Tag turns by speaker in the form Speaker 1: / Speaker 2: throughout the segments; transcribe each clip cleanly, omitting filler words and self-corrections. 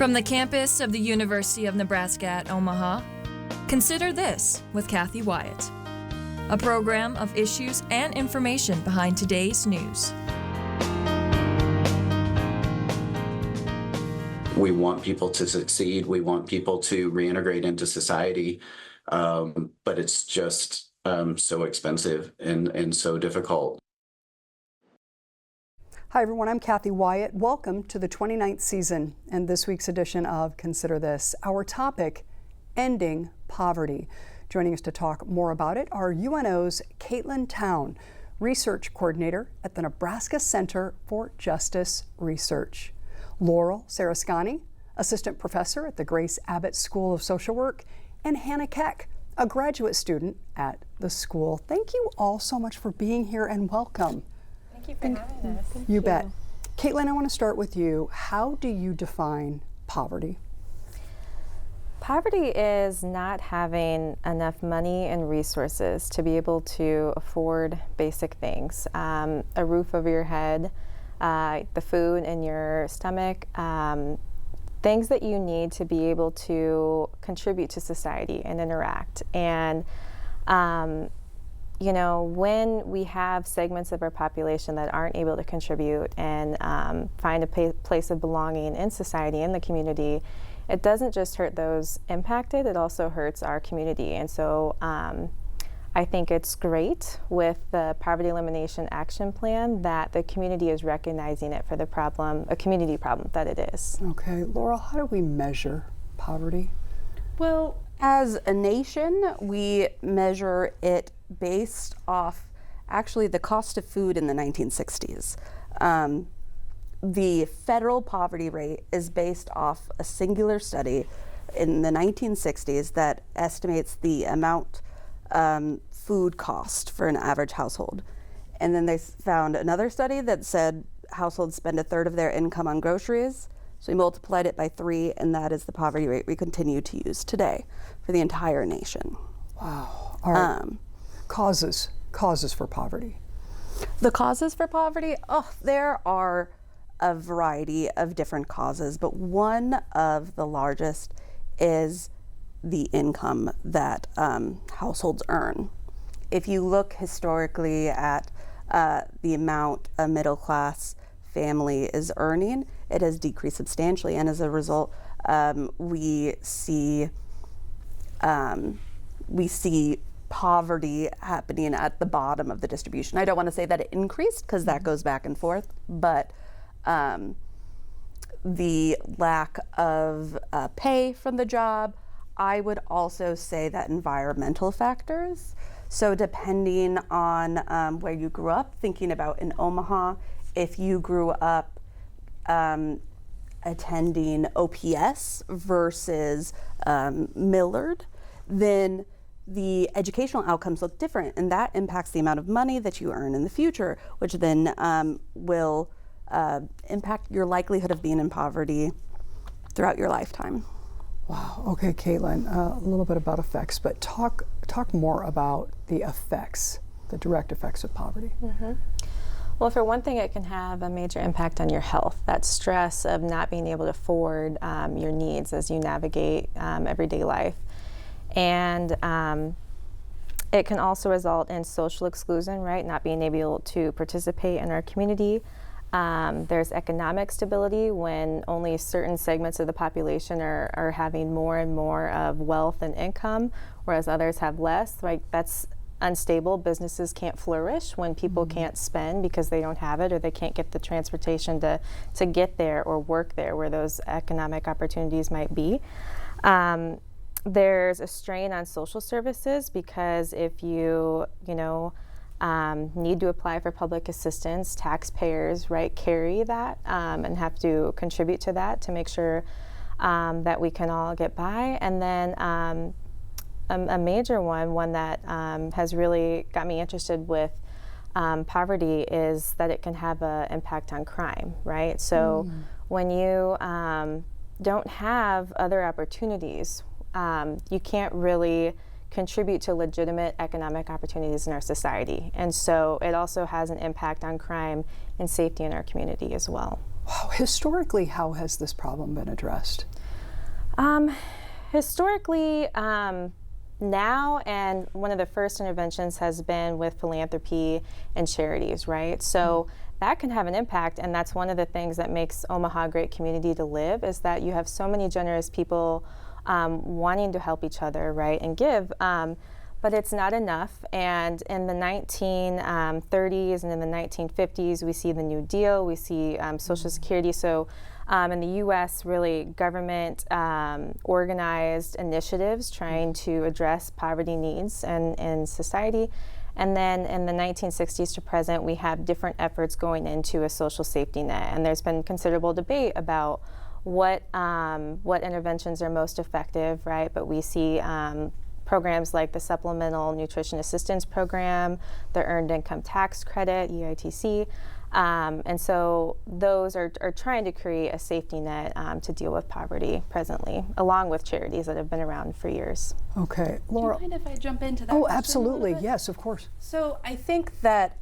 Speaker 1: From the campus of the University of Nebraska at Omaha, consider this with Cathy Wyatt, a program of issues and information behind today's news.
Speaker 2: We want people to succeed. We want people to reintegrate into society, but it's just so expensive and so difficult.
Speaker 3: Hi everyone, I'm Cathy Wyatt. Welcome to the 29th season and this week's edition of Consider This. Our topic, ending poverty. Joining us to talk more about it are UNO's Caitlin Town, Research Coordinator at the Nebraska Center for Justice Research, Laurel Sarascani, Assistant Professor at the Grace Abbott School of Social Work, and Hannah Keck, a graduate student at the school. Thank you all so much for being here and welcome.
Speaker 4: Thank you for having us.
Speaker 3: You bet. Caitlin, I want to start with you. How do you define poverty?
Speaker 4: Poverty is not having enough money and resources to be able to afford basic things. A roof over your head, the food in your stomach, things that you need to be able to contribute to society and interact. And you know, when we have segments of our population that aren't able to contribute and find a place of belonging in society, in the community, it doesn't just hurt those impacted, it also hurts our community. And so I think it's great with the Poverty Elimination Action Plan that the community is recognizing it for the problem, a community problem that it is.
Speaker 3: Okay, Laurel, how do we measure poverty?
Speaker 5: Well, as a nation, we measure it based off actually the cost of food in the 1960s. The federal poverty rate is based off a singular study in the 1960s that estimates the amount food cost for an average household. And then they found another study that said households spend a third of their income on groceries. So we multiplied it by 3, and that is the poverty rate we continue to use today for the entire nation.
Speaker 3: Wow. All right. Causes for poverty.
Speaker 5: The causes for poverty, there are a variety of different causes, but one of the largest is the income that households earn. If you look historically at the amount a middle class family is earning, it has decreased substantially, and as a result, we see poverty happening at the bottom of the distribution. I don't want to say that it increased because that goes back and forth, but the lack of pay from the job. I would also say that environmental factors. So depending on where you grew up, thinking about in Omaha, if you grew up attending OPS versus Millard, then the educational outcomes look different, and that impacts the amount of money that you earn in the future, which then will impact your likelihood of being in poverty throughout your lifetime.
Speaker 3: Wow. Okay, Caitlin, a little bit about effects, but talk more about the effects, the direct effects of poverty.
Speaker 4: Mm-hmm. Well, for one thing, it can have a major impact on your health. That stress of not being able to afford your needs as you navigate everyday life. And it can also result in social exclusion, right? Not being able to participate in our community. There's economic stability when only certain segments of the population are having more and more of wealth and income, whereas others have less. Like, that's unstable. Businesses can't flourish when people can't spend because they don't have it, or they can't get the transportation to get there or work there where those economic opportunities might be. There's a strain on social services because if you need to apply for public assistance, taxpayers, right, carry that and have to contribute to that to make sure that we can all get by. And then a major one that has really got me interested with poverty is that it can have an impact on crime, right? So when you don't have other opportunities, you can't really contribute to legitimate economic opportunities in our society. And so it also has an impact on crime and safety in our community as well.
Speaker 3: Wow. Historically, how has this problem been addressed?
Speaker 4: Historically, now, and one of the first interventions has been with philanthropy and charities, right? So that can have an impact, and that's one of the things that makes Omaha a great community to live, is that you have so many generous people wanting to help each other, right, and give. But it's not enough, and in the 1930s and in the 1950s, we see the New Deal, we see Social Security. So in the U.S., really government organized initiatives trying to address poverty needs in society. And then in the 1960s to present, we have different efforts going into a social safety net, and there's been considerable debate about what interventions are most effective, right? But we see programs like the Supplemental Nutrition Assistance Program, the Earned Income Tax Credit, EITC, and so those are trying to create a safety net to deal with poverty presently, along with charities that have been around for years.
Speaker 3: Okay, Laura.
Speaker 5: Do you mind if I jump into that?
Speaker 3: Oh,
Speaker 5: question
Speaker 3: absolutely.
Speaker 5: a little bit?
Speaker 3: Yes, of course.
Speaker 5: So I think that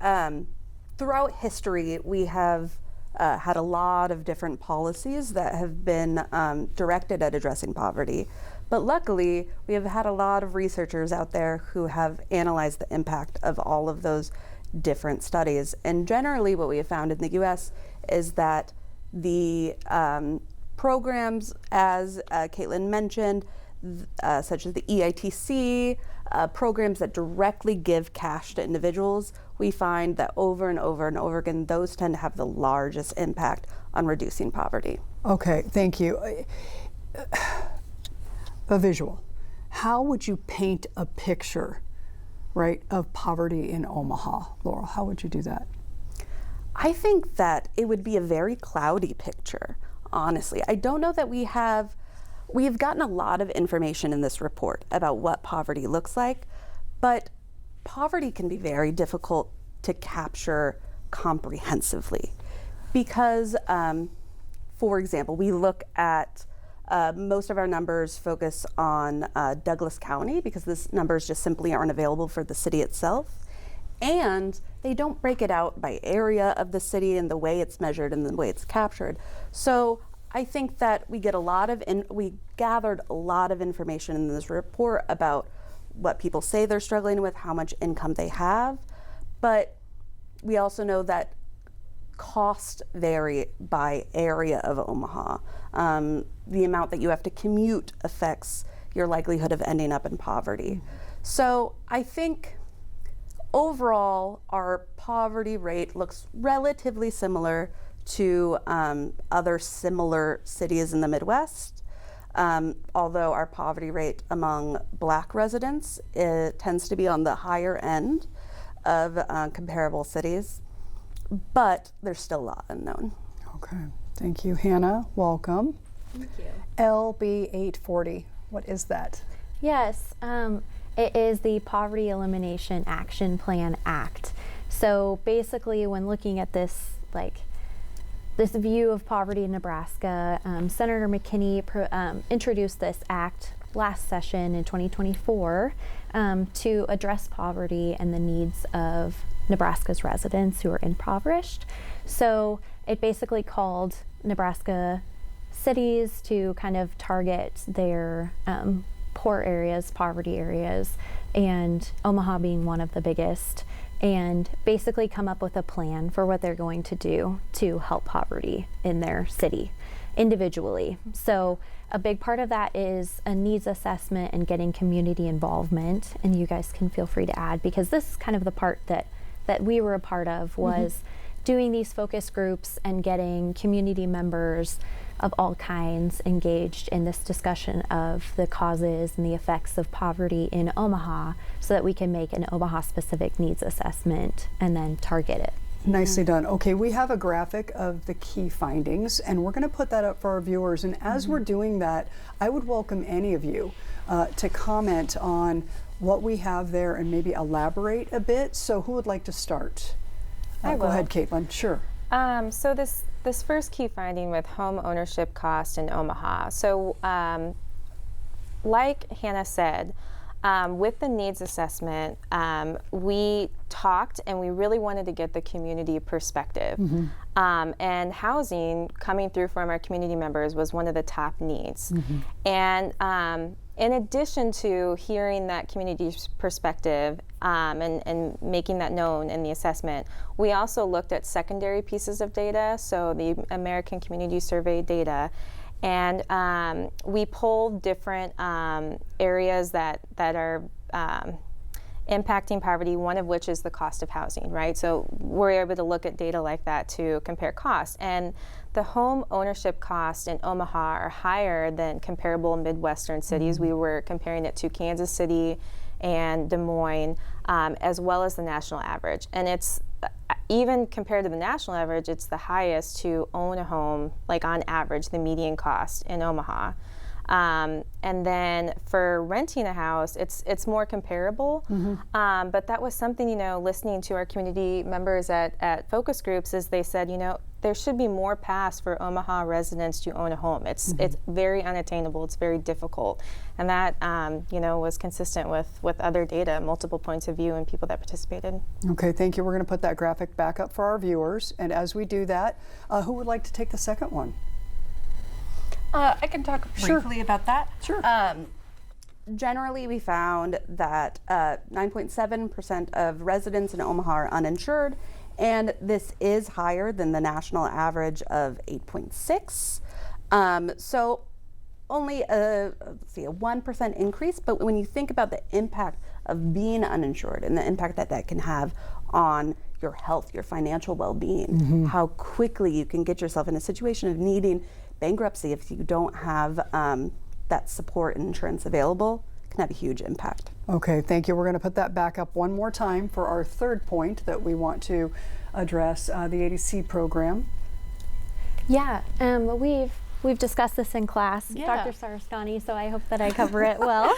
Speaker 5: throughout history, we have had a lot of different policies that have been directed at addressing poverty. But luckily, we have had a lot of researchers out there who have analyzed the impact of all of those different studies. And generally, what we have found in the US is that the programs, as Caitlin mentioned, such as the EITC, programs that directly give cash to individuals, we find that over and over and over again, those tend to have the largest impact on reducing poverty.
Speaker 3: Okay, thank you. A visual. How would you paint a picture, right, of poverty in Omaha? Laurel, how would you do that?
Speaker 5: I think that it would be a very cloudy picture, honestly. I don't know that we've gotten a lot of information in this report about what poverty looks like, but poverty can be very difficult to capture comprehensively because, for example, we look at most of our numbers focus on Douglas County because this numbers just simply aren't available for the city itself. And they don't break it out by area of the city and the way it's measured and the way it's captured. So I think that we gathered a lot of information in this report about what people say they're struggling with, how much income they have. But we also know that costs vary by area of Omaha. The amount that you have to commute affects your likelihood of ending up in poverty. So I think overall, our poverty rate looks relatively similar to other similar cities in the Midwest, although our poverty rate among Black residents tends to be on the higher end of comparable cities, but there's still a lot unknown.
Speaker 3: Okay, thank you. Hannah, welcome.
Speaker 6: Thank you.
Speaker 3: LB 840, what is that?
Speaker 6: Yes, it is the Poverty Elimination Action Plan Act. So basically, when looking at this, this view of poverty in Nebraska, Senator McKinney introduced this act last session in 2024 to address poverty and the needs of Nebraska's residents who are impoverished. So it basically called Nebraska cities to kind of target their poor areas, poverty areas, and Omaha being one of the biggest, and basically come up with a plan for what they're going to do to help poverty in their city individually. So a big part of that is a needs assessment and getting community involvement, and you guys can feel free to add, because this is kind of the part that we were a part of, was doing these focus groups and getting community members of all kinds engaged in this discussion of the causes and the effects of poverty in Omaha, so that we can make an Omaha specific needs assessment and then target it.
Speaker 3: Nicely done. Okay, we have a graphic of the key findings, and we're going to put that up for our viewers. And as we're doing that, I would welcome any of you to comment on what we have there and maybe elaborate a bit. So who would like to start?
Speaker 4: I will.
Speaker 3: Go ahead, Caitlin. Sure.
Speaker 4: So this first key finding with home ownership cost in Omaha. So like Hannah said, with the needs assessment, we talked and we really wanted to get the community perspective. And housing coming through from our community members was one of the top needs. And in addition to hearing that community's perspective and making that known in the assessment, we also looked at secondary pieces of data, so the American Community Survey data, and we pulled different areas that are impacting poverty, one of which is the cost of housing, right? So we're able to look at data like that to compare costs. And the home ownership costs in Omaha are higher than comparable Midwestern cities. We were comparing it to Kansas City and Des Moines, as well as the national average. And it's, even compared to the national average, it's the highest to own a home, like on average, the median cost in Omaha. And then for renting a house, it's more comparable. But that was something, listening to our community members at focus groups, is they said, there should be more paths for Omaha residents to own a home. It's very unattainable. It's very difficult. And that, was consistent with other data, multiple points of view, and people that participated.
Speaker 3: Okay, thank you. We're going to put that graphic back up for our viewers. And as we do that, who would like to take the second one?
Speaker 5: I can talk briefly about that.
Speaker 3: Sure.
Speaker 5: Generally, we found that 9.7% of residents in Omaha are uninsured, and this is higher than the national average of 8.6. So only a 1% increase, but when you think about the impact of being uninsured and the impact that can have on your health, your financial well-being, how quickly you can get yourself in a situation of needing bankruptcy if you don't have that support and insurance available, can have a huge impact.
Speaker 3: Okay, thank you. We're going to put that back up one more time for our third point that we want to address, the ADC program.
Speaker 6: Yeah, we've discussed this in class, Dr. Sarastani, so I hope that I cover it well.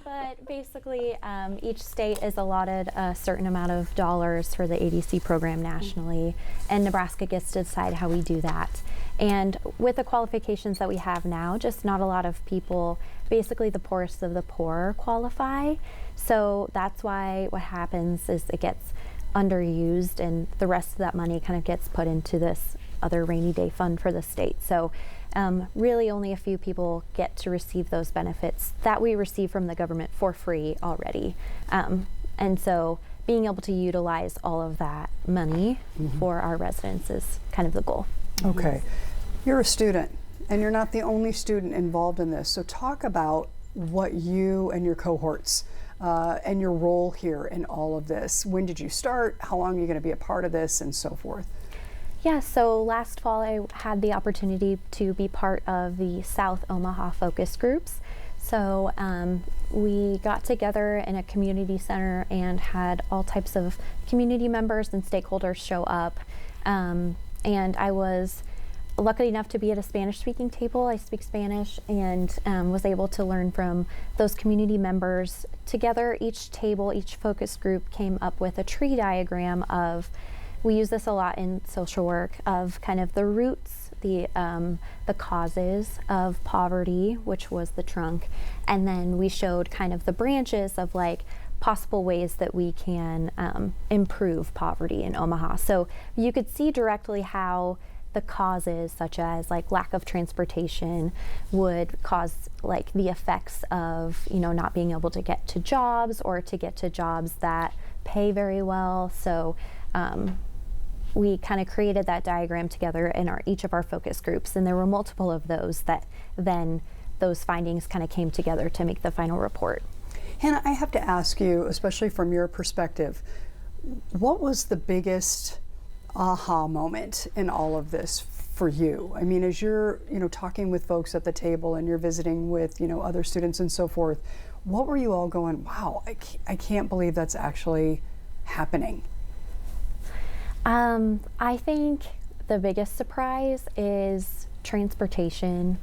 Speaker 6: But basically, each state is allotted a certain amount of dollars for the ADC program nationally, and Nebraska gets to decide how we do that. And with the qualifications that we have now, just not a lot of people, basically the poorest of the poor, qualify. So that's why what happens is it gets underused, and the rest of that money kind of gets put into this other rainy day fund for the state. So really only a few people get to receive those benefits that we receive from the government for free already. And so being able to utilize all of that money for our residents is kind of the goal.
Speaker 3: Okay, you're a student, and you're not the only student involved in this. So talk about what you and your cohorts and your role here in all of this. When did you start? How long are you going to be a part of this, and so forth?
Speaker 6: Yeah, so last fall I had the opportunity to be part of the South Omaha focus groups. So we got together in a community center and had all types of community members and stakeholders show up. And I was lucky enough to be at a Spanish-speaking table. I speak Spanish, and was able to learn from those community members. Together, each table, each focus group came up with a tree diagram of, we use this a lot in social work, of kind of the roots, the causes of poverty, which was the trunk, and then we showed kind of the branches of like possible ways that we can improve poverty in Omaha. So you could see directly how the causes, such as like lack of transportation, would cause like the effects of, not being able to get to jobs, or to get to jobs that pay very well. So we kind of created that diagram together in each of our focus groups, and there were multiple of those that then those findings kind of came together to make the final report.
Speaker 3: Hannah, I have to ask you, especially from your perspective, what was the biggest aha moment in all of this for you? I mean, as you're, talking with folks at the table and you're visiting with, other students and so forth, what were you all going, wow, I can't believe that's actually happening?
Speaker 6: I think the biggest surprise is transportation.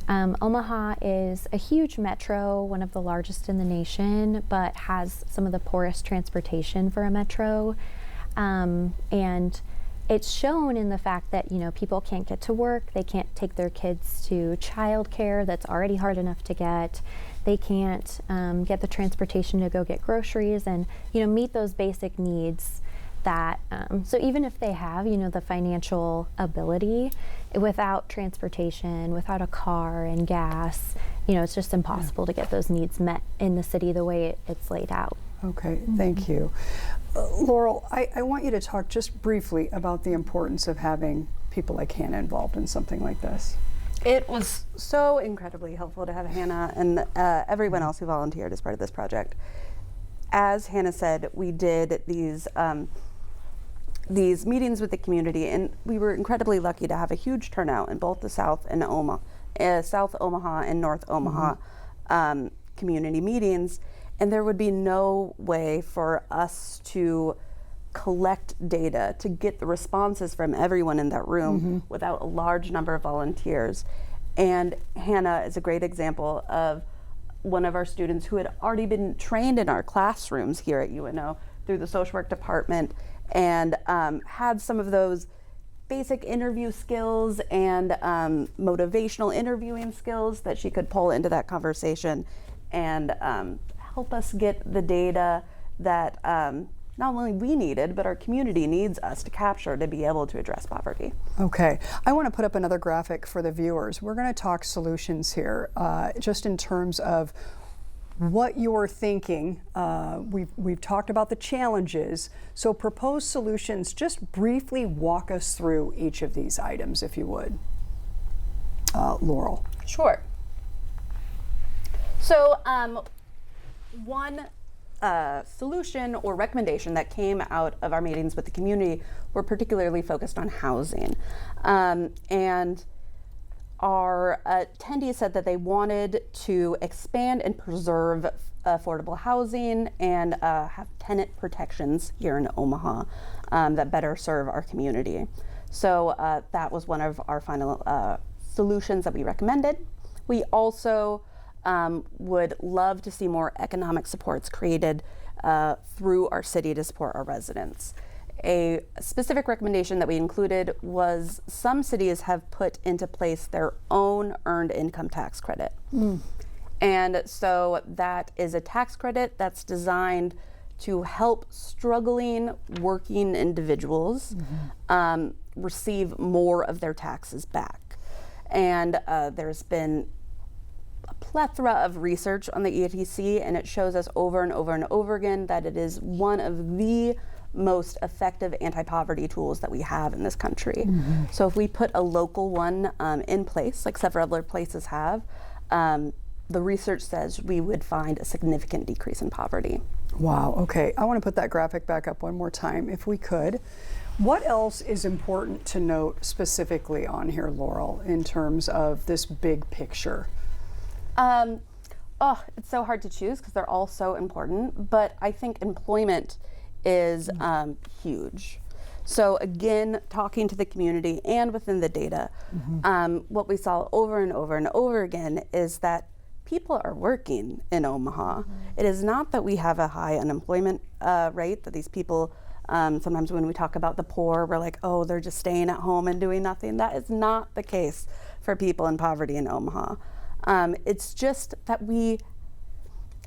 Speaker 6: Omaha is a huge metro, one of the largest in the nation, but has some of the poorest transportation for a metro. And it's shown in the fact that, people can't get to work, they can't take their kids to childcare that's already hard enough to get. They can't get the transportation to go get groceries and, meet those basic needs that, so even if they have, the financial ability, without transportation, without a car and gas, it's just impossible to get those needs met in the city the way it's laid out.
Speaker 3: Okay, thank you. Laurel, I want you to talk just briefly about the importance of having people like Hannah involved in something like this.
Speaker 5: It was so incredibly helpful to have Hannah and everyone else who volunteered as part of this project. As Hannah said, we did these meetings with the community, and we were incredibly lucky to have a huge turnout in both the South Omaha and North Omaha community meetings. And there would be no way for us to collect data to get the responses from everyone in that room without a large number of volunteers. And Hannah is a great example of one of our students who had already been trained in our classrooms here at UNO through the social work department, and had some of those basic interview skills and motivational interviewing skills that she could pull into that conversation and help us get the data that not only we needed, but our community needs us to capture to be able to address poverty.
Speaker 3: Okay, I want to put up another graphic for the viewers. We're going to talk solutions here, just in terms of what you're thinking. We've talked about the challenges, so proposed solutions. Just briefly walk us through each of these items, if you would. Laurel.
Speaker 5: Sure. So one solution or recommendation that came out of our meetings with the community were particularly focused on housing. And our attendees said that they wanted to expand and preserve affordable housing and have tenant protections here in Omaha that better serve our community. So that was one of our final solutions that we recommended. We also would love to see more economic supports created through our city to support our residents. A specific recommendation that we included was some cities have put into place their own earned income tax credit. And so that is a tax credit that's designed to help struggling working individuals receive more of their taxes back. And there's been a plethora of research on the ETC, and it shows us over and over and over again that it is one of the most effective anti-poverty tools that we have in this country. So if we put a local one in place, like several other places have, the research says we would find a significant decrease in poverty.
Speaker 3: Wow, okay. I want to put that graphic back up one more time, if we could. What else is important to note specifically on here, Laurel, in terms of this big picture?
Speaker 5: It's so hard to choose because they're all so important, but I think employment is huge. So again, talking to the community and within the data, what we saw over and over and over again is that people are working in Omaha. It is not that we have a high unemployment rate, that these people, sometimes when we talk about the poor, we're like, oh, they're just staying at home and doing nothing. That is not the case for people in poverty in Omaha. It's just that we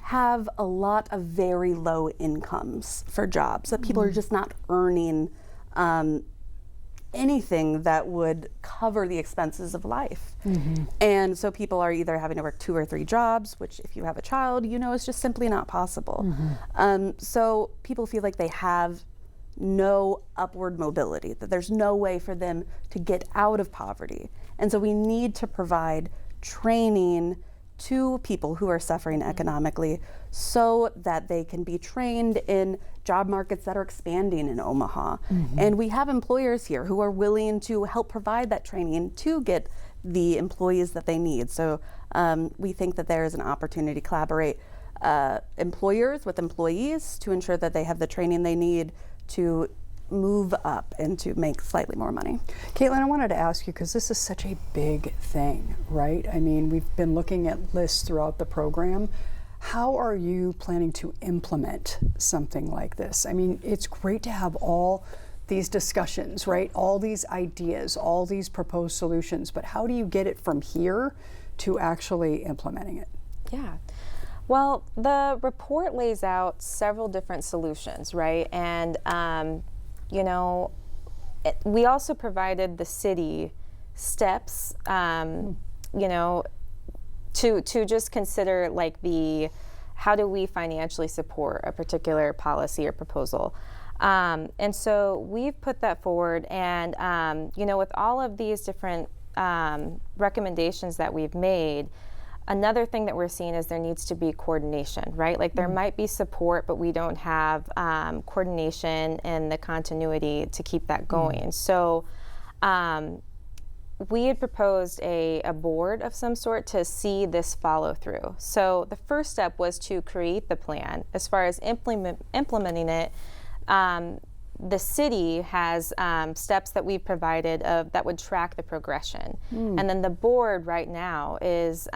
Speaker 5: have a lot of very low incomes for jobs, that people are just not earning anything that would cover the expenses of life. And so people are either having to work 2 or 3 jobs, which if you have a child, you know, is just simply not possible. So people feel like they have no upward mobility, that there's no way for them to get out of poverty. And so we need to provide training to people who are suffering economically so that they can be trained in job markets that are expanding in Omaha. And we have employers here who are willing to help provide that training to get the employees that they need. So we think that there is an opportunity to collaborate employers with employees to ensure that they have the training they need to move up and to make slightly more money.
Speaker 3: Caitlin, I wanted to ask you, because this is such a big thing, right? I mean, we've been looking at lists throughout the program. How are you planning to implement something like this? I mean, it's great to have all these discussions, right? All these ideas, all these proposed solutions, but how do you get it from here to actually implementing it?
Speaker 4: Yeah. Well, the report lays out several different solutions, right? And we also provided the city steps, to just consider like how do we financially support a particular policy or proposal. And so we've put that forward, and with all of these different recommendations that we've made, another thing that we're seeing is there needs to be coordination, right? Like there might be support, but we don't have coordination and the continuity to keep that going. So we had proposed a board of some sort to see this follow through. So the first step was to create the plan. As far as implementing it, the city has steps that we've provided that would track the progression. And then the board right now is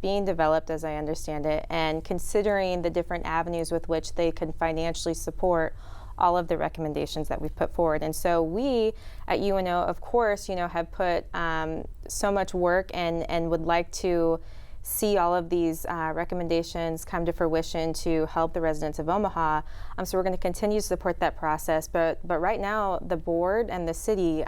Speaker 4: being developed, as I understand it, and considering the different avenues with which they can financially support all of the recommendations that we've put forward. And so we at UNO, of course, have put so much work and would like to see all of these recommendations come to fruition to help the residents of Omaha. So we're going to continue to support that process. But right now, the board and the city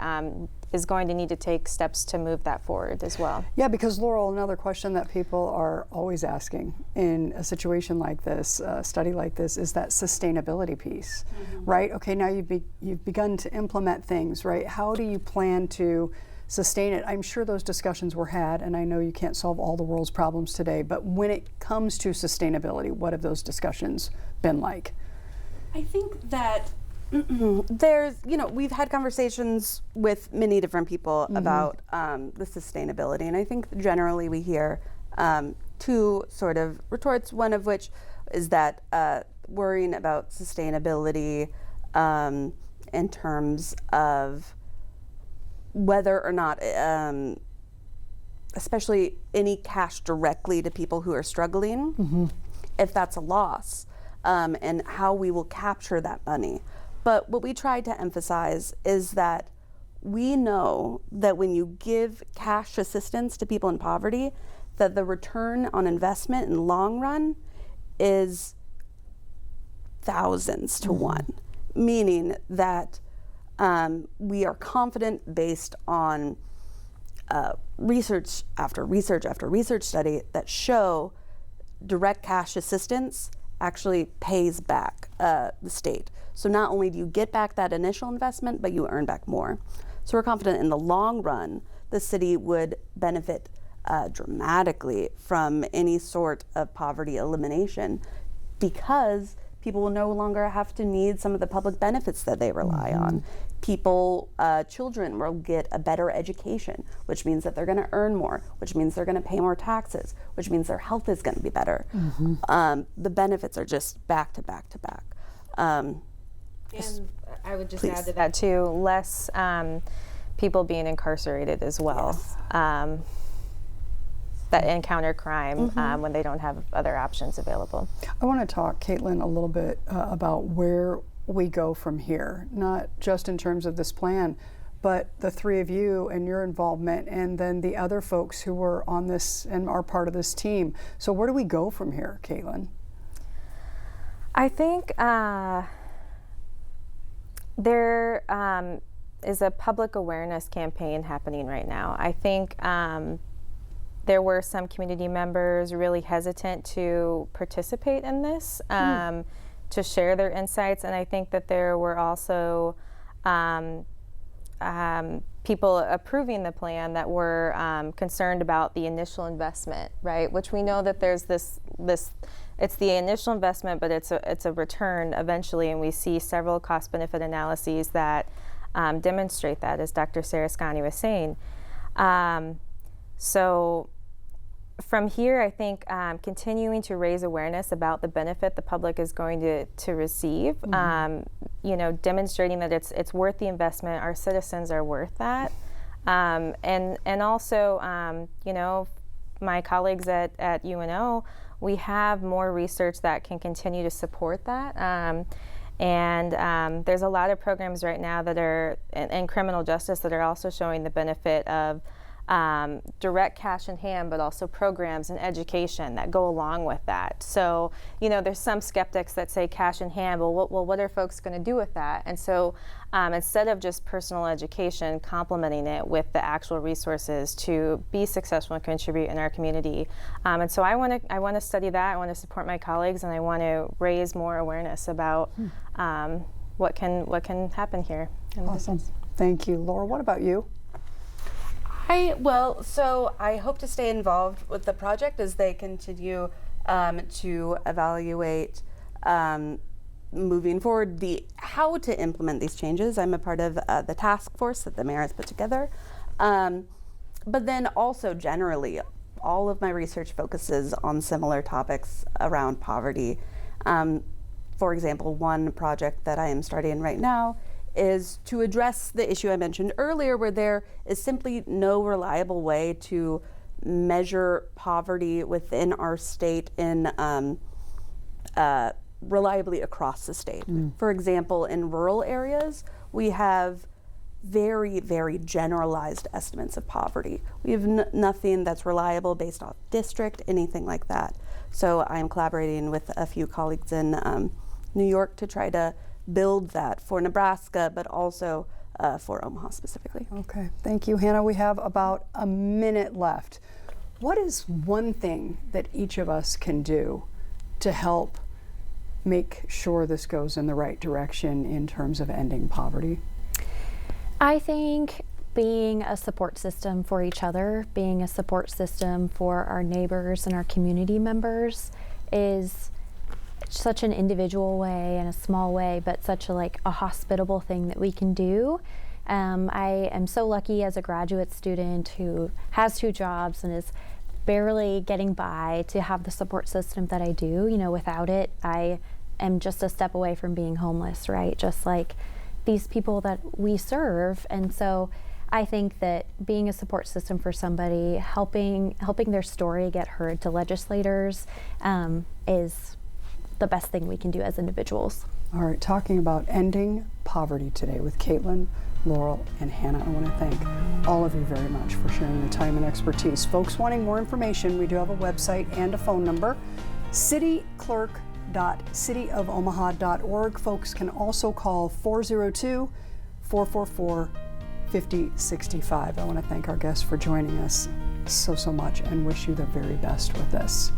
Speaker 4: is going to need to take steps to move that forward as well.
Speaker 3: Yeah, because Laurel, another question that people are always asking in a situation like this, a study like this, is that sustainability piece, right? Okay, now you've begun to implement things, right? How do you plan to sustain it? I'm sure those discussions were had, and I know you can't solve all the world's problems today, but when it comes to sustainability, what have those discussions been like?
Speaker 5: I think that there's, we've had conversations with many different people about the sustainability, and I think generally we hear two sort of retorts, one of which is that worrying about sustainability in terms of whether or not, especially any cash directly to people who are struggling, if that's a loss, and how we will capture that money. But what we tried to emphasize is that we know that when you give cash assistance to people in poverty, that the return on investment in the long run is thousands to one, meaning that we are confident based on research after research after research study that show direct cash assistance actually pays back the state. So not only do you get back that initial investment, but you earn back more. So we're confident in the long run, the city would benefit dramatically from any sort of poverty elimination, because people will no longer have to need some of the public benefits that they rely on. Children will get a better education, which means that they're going to earn more, which means they're going to pay more taxes, which means their health is going to be better. The benefits are just back to back to back.
Speaker 4: And I would just add to that too, less people being incarcerated as well. That encounter crime when they don't have other options available.
Speaker 3: I want to talk, Caitlin, a little bit about where we go from here, not just in terms of this plan, but the three of you and your involvement, and then the other folks who were on this and are part of this team. So where do we go from here, Caitlin?
Speaker 4: I think there is a public awareness campaign happening right now. I think there were some community members really hesitant to participate in this, to share their insights, and I think that there were also people approving the plan that were concerned about the initial investment, right? Which we know that there's this it's the initial investment, but it's a return eventually, and we see several cost-benefit analyses that demonstrate that, as Dr. Sarascani was saying. So from here, I think continuing to raise awareness about the benefit the public is going to receive, demonstrating that it's worth the investment, our citizens are worth that, and also, my colleagues at UNO, we have more research that can continue to support that. And there's a lot of programs right now that are in criminal justice that are also showing the benefit of direct cash in hand, but also programs and education that go along with that. So, there's some skeptics that say cash in hand, well, what are folks going to do with that? And so instead of just personal education, complementing it with the actual resources to be successful and contribute in our community. And so I want to study that. I want to support my colleagues, and I want to raise more awareness about what can happen here.
Speaker 3: Awesome. Thank you. Laura, what about you?
Speaker 5: So I hope to stay involved with the project as they continue to evaluate moving forward how to implement these changes. I'm a part of the task force that the mayor has put together. But then also generally, all of my research focuses on similar topics around poverty. For example, one project that I am starting right now is to address the issue I mentioned earlier, where there is simply no reliable way to measure poverty within our state in reliably across the state. For example, in rural areas, we have very, very generalized estimates of poverty. We have nothing that's reliable based off district, anything like that. So I'm collaborating with a few colleagues in New York to try to build that for Nebraska, but also for Omaha specifically.
Speaker 3: Okay, thank you, Hannah. We have about a minute left. What is one thing that each of us can do to help make sure this goes in the right direction in terms of ending poverty?
Speaker 6: I think being a support system for each other, being a support system for our neighbors and our community members is such an individual way and a small way, but such a hospitable thing that we can do. I am so lucky as a graduate student who has 2 jobs and is barely getting by to have the support system that I do. Without it, I am just a step away from being homeless, right? Just like these people that we serve. And so I think that being a support system for somebody, helping their story get heard to legislators is the best thing we can do as individuals.
Speaker 3: All right, talking about ending poverty today with Caitlin, Laurel, and Hannah. I want to thank all of you very much for sharing the time and expertise. Folks wanting more information, we do have a website and a phone number, cityclerk.cityofomaha.org. Folks can also call 402-444-5065. I want to thank our guests for joining us so much and wish you the very best with this.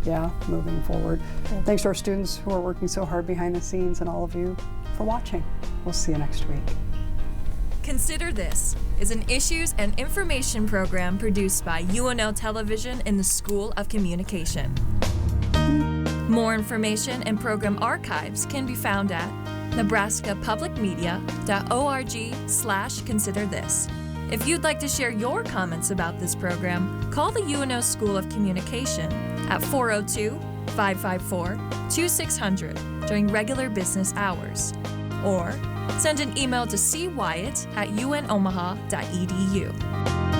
Speaker 3: Moving forward. Thanks to our students who are working so hard behind the scenes and all of you for watching. We'll see you next week.
Speaker 1: Consider This is an issues and information program produced by UNO Television in the School of Communication. More information and program archives can be found at nebraskapublicmedia.org/considerthis. If you'd like to share your comments about this program, call the UNO School of Communication at 402-554-2600 during regular business hours, or send an email to cwyatt@unomaha.edu.